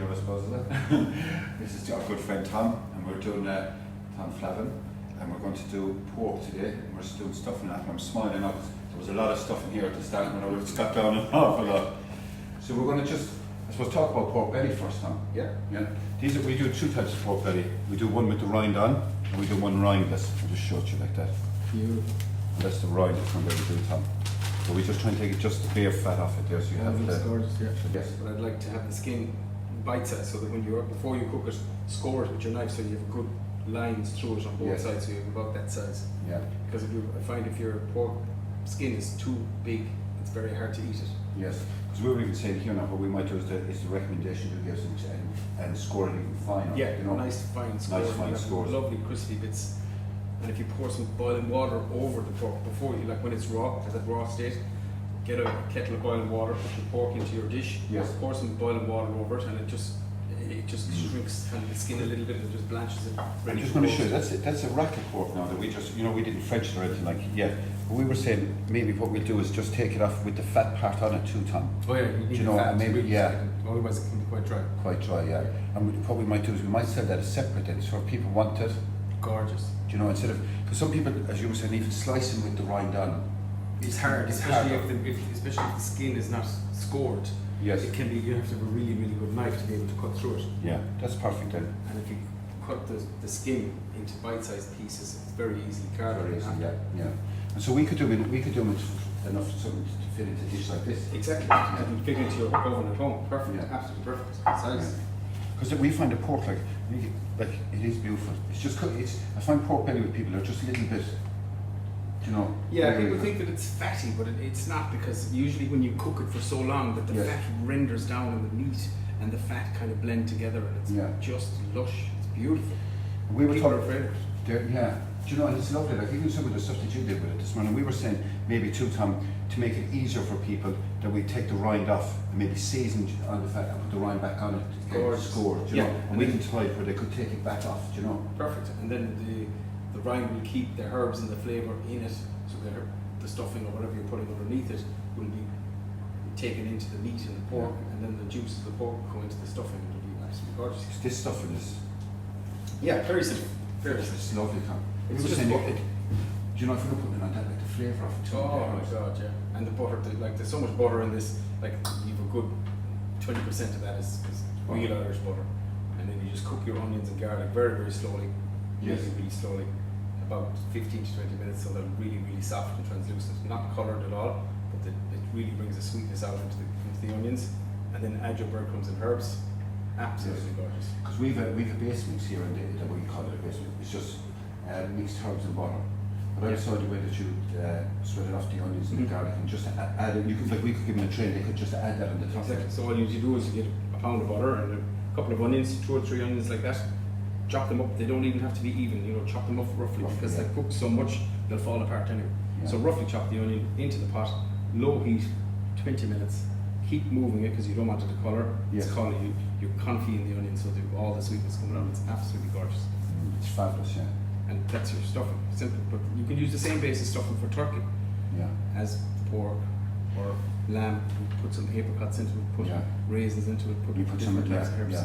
here, I suppose, isn't it? This is our good friend Tom, and we're doing Tom Flavin, and we're going to do pork today, and we're doing stuff in that, and I'm smiling now because there was a lot of stuff in here at the start, and I just got down an awful lot. So we're going to just, I suppose, talk about pork belly first, Tom. Yeah. We do two types of pork belly. We do one with the rind on, and we do one rindless. I'll just show it you like that. Beautiful. And that's the rind that's going to do, Tom. So we just try and take it just the bare fat off it there, so you have the... gorgeous, yeah. Yes. But I'd like to have the skin bite-sized so that when you're, before you cook it, score it with your knife so you have good lines through it on both sides, so you have about that size. Yeah. Because I find if your pork skin is too big, it's very hard to eat it. Yes, because we were even saying here now, what we might do is the recommendation to give us and score it even finer. Yeah, you know? nice fine score. Nice fine scores. Lovely crispy bits. And if you pour some boiling water over the pork before you, like when it's raw, at that raw state, get a kettle of boiling water, put your pork into your dish, yes. Pour some boiling water over it, and it just shrinks kind of the skin a little bit and just blanches it. I'm just going to show you, that's a rack of pork now that we just, we didn't French it or anything like yet. But we were saying maybe what we'll do is just take it off with the fat part on it too, Tom. Oh yeah, you need fat. Maybe, otherwise it can be quite dry. Quite dry, yeah. And what we might do is we might sell that as separate then, so if people want it. Gorgeous. Instead of, because some people, as you were saying, even slicing with the rind on. It's hard, especially if the skin is not scored. Yes. It can be, you have to have a really, really good knife to be able to cut through it. Yeah, that's perfect then. And if you cut the skin into bite-sized pieces, it's very easily carved. Very easy, yeah. And so we could do them enough something to fit into a dish like this. Exactly. Yeah. You can fit into your oven at home. Perfect. Yeah. Absolutely perfect size. Because we find the pork like it is beautiful. It's just I find pork belly with people are just a little bit. Yeah, people think that it's fatty, but it's not, because usually when you cook it for so long that the fat renders down on the meat and the fat kind of blend together, and it's just lush. It's beautiful. We were talking afraid of it. Yeah. And it's lovely. Like even some of the stuff that you did with it this morning, we were saying maybe too, Tom, to make it easier for people that we take the rind off and maybe season on the fat and put the rind back on it to get it scored. And we can try it where they could take it back off. Perfect. And then the rind will keep the herbs and the flavour in it, so the stuffing or whatever you're putting underneath it will be taken into the meat and the pork, and then the juice of the pork go into the stuffing, and it'll be absolutely gorgeous. This stuffing is very simple. Very simple. It's lovely, Tom. It's just butter. If you're putting it on that, like the flavour of it too. Oh my god, yeah. And the butter, there's so much butter in this, like you've a good 20% of that is real Irish butter. And then you just cook your onions and garlic very, very slowly. Really slowly. About 15 to 20 minutes, so they're really, really soft and translucent. Not coloured at all, but it really brings the sweetness out into the onions. And then add your breadcrumbs and herbs. Absolutely gorgeous. Because we've a base mix here, and that we call it a base mix. It's just mixed herbs and butter. But I saw the way that you sweat it off the onions and the garlic, and just add it. You could, we could give them a tray, they could just add that on the top. Exactly. So all you do is you get a pound of butter and a couple of onions, 2 or 3 onions like that. Chop them up. They don't even have to be even. Chop them up roughly because they've cooked so much they'll fall apart anyway. Yeah. So roughly chop the onion into the pot, low heat, 20 minutes. Keep moving it because you don't want it to colour. It's calling you're confying the onion so that all the sweetness coming out. It's absolutely gorgeous. It's fabulous, yeah. And that's your stuffing. Simple, but you can use the same base of stuffing for turkey as pork or lamb. Put some apricots into it, put raisins into it, put some herbs.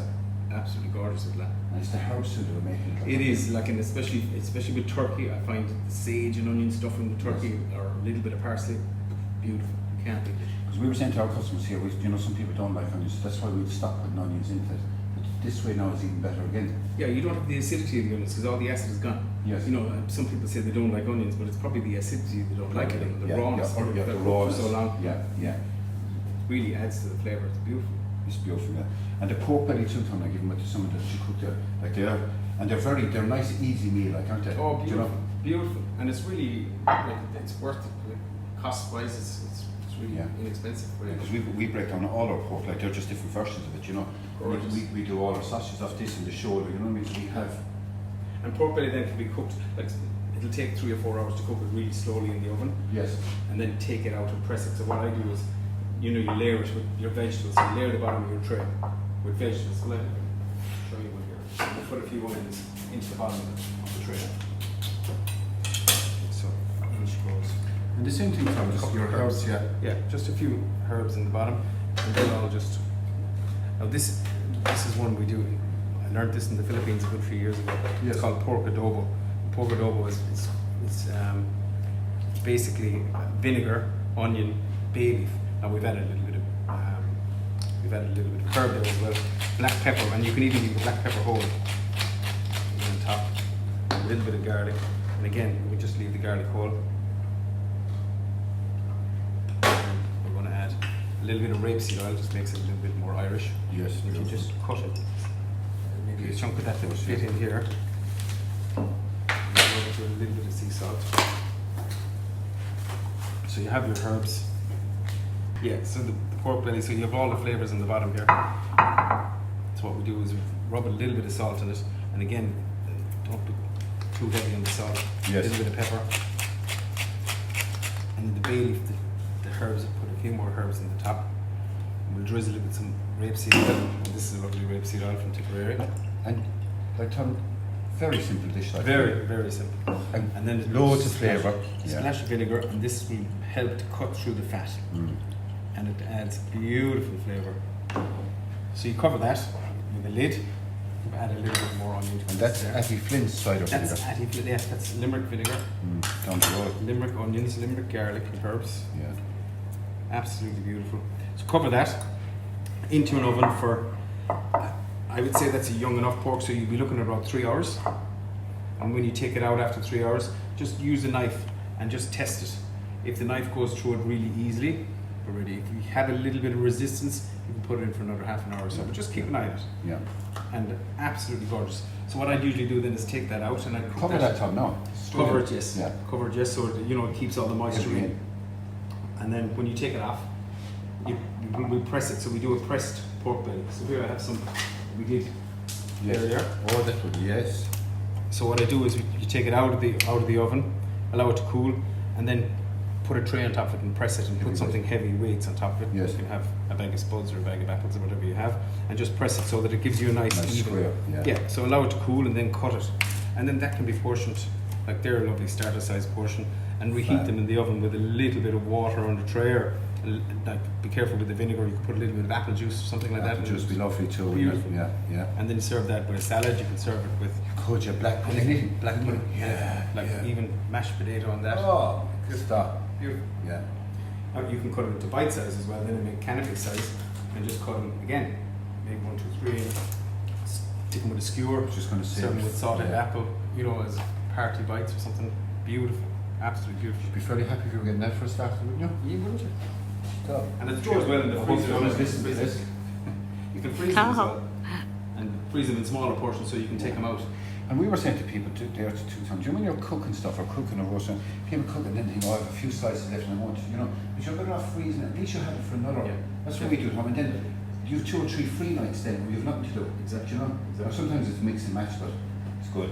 Absolutely gorgeous with lamb. And it's the herbs that are making it. It is, and especially with turkey, I find the sage and onion stuffing the turkey or a little bit of parsley, beautiful. You can't beat it. Because we were saying to our customers here, some people don't like onions, so that's why we'd stop putting onions into it. But this way now is even better again. Yeah, you don't have the acidity of the onions because all the acid is gone. Yes. Some people say they don't like onions, but it's probably the acidity they don't like it, and the rawness. The rawness. For so long. Yeah. Really adds to the flavour. It's beautiful. It's beautiful, yeah. And the pork belly too, Tom, I give them to someone that she cooked there, and they're nice, easy meal, aren't they? Oh, beautiful, beautiful, and it's really it's worth it. Cost wise, it's really inexpensive. Because we break down all our pork, they're just different versions of it, We do all our sausages off this and the shoulder, we have. And pork belly then can be cooked it'll take 3 or 4 hours to cook it really slowly in the oven. Yes. And then take it out and press it. So what I do is, you layer it with your vegetables. So you layer the bottom of your tray with vegetables. Let me show you one here. We'll put a few onions into the bottom of the tray. So inch goes. And the same thing, Tom, just your herbs, Yeah, just a few herbs in the bottom, and then I'll just. Now this is one we do. I learned this in the Philippines a good few years ago. Yes. It's called pork adobo. Pork adobo is basically vinegar, onion, bay leaf, and we've added a little bit of herb there as well. Black pepper, and you can even leave the black pepper whole on top. A little bit of garlic, and again we just leave the garlic whole. And we're going to add a little bit of rapeseed oil, just makes it a little bit more Irish. Yes. You can just cut it. Maybe a chunk of that will fit in here. And a little bit of sea salt. So you have your herbs. Yeah, so the pork belly, so you have all the flavours in the bottom here. So what we do is we rub a little bit of salt in it, and again, don't be too heavy on the salt. Yes. A little bit of pepper. And the bay leaf, the herbs, put a few more herbs in the top. We'll drizzle it with some rapeseed oil. And this is a lovely rapeseed oil from Tipperary. And like Tom, very simple dish. Like Very, very simple. And then loads of flavour. A splash of vinegar, and this will help to cut through the fat. And it adds beautiful flavour. So you cover that with a lid. You add a little bit more onion. And that's Atty Flint's cider vinegar. That's Atty Flint. Yes, that's Limerick vinegar. Down the road. Limerick onions, Limerick garlic and herbs. Yeah. Absolutely beautiful. So cover that into an oven for, I would say that's a young enough pork, so you'll be looking at about 3 hours. And when you take it out after 3 hours, just use a knife and just test it. If the knife goes through it really easily, we're ready. If you have a little bit of resistance, you can put it in for another half an hour or so, but just keep an eye on it. Yeah. And absolutely gorgeous. So what I usually do then is take that out and I Cover that, Tom, no. Cover it, yes. Yeah. Cover it, yes, so it keeps all the moisture in. And then when you take it off, we press it. So we do a pressed pork belly. So here I have some. We did. Yes. There. Oh, that would be yes. So what I do is you take it out of the oven, allow it to cool, and then put a tray on top of it and press it and put something heavy weights on top of it. Yes. You can have a bag of spuds or a bag of apples or whatever you have, and just press it so that it gives you a nice even square. Yeah. So allow it to cool and then cut it, and then that can be portioned. Like they're a lovely starter size portion, and reheat them in the oven with a little bit of water on the tray, or like be careful with the vinegar. You can put a little bit of apple juice or something like that. Apple juice would be lovely too. Beautiful. Yeah, yeah. And then serve that with a salad. You can serve it with Could you black pudding? black pudding. Like yeah. even mashed potato on that. Oh, good stuff. Beautiful. Yeah. You can cut them into bite size as well, then make canopy size, and just cut them again. Make 1, 2, 3, and stick them with a skewer. Just going to say. Serve them with salted apple, as party bites or something. Beautiful, absolutely beautiful. You'd be fairly happy if you were getting that for a start, wouldn't you? Yeah, wouldn't you? Stop. And it goes well in the freezer. You can freeze them as well, and freeze them in smaller portions so you can take them out. And we were saying to people there 2 times, when you're cooking stuff or cooking or roasting, people cook and then think, I have a few slices left and I want to, but you're better off freezing it. At least you have it for another. Yeah. That's what we do at home. And then you have 2 or 3 free nights then where you have nothing to do. Exactly. Or sometimes it's mix and match, but it's good.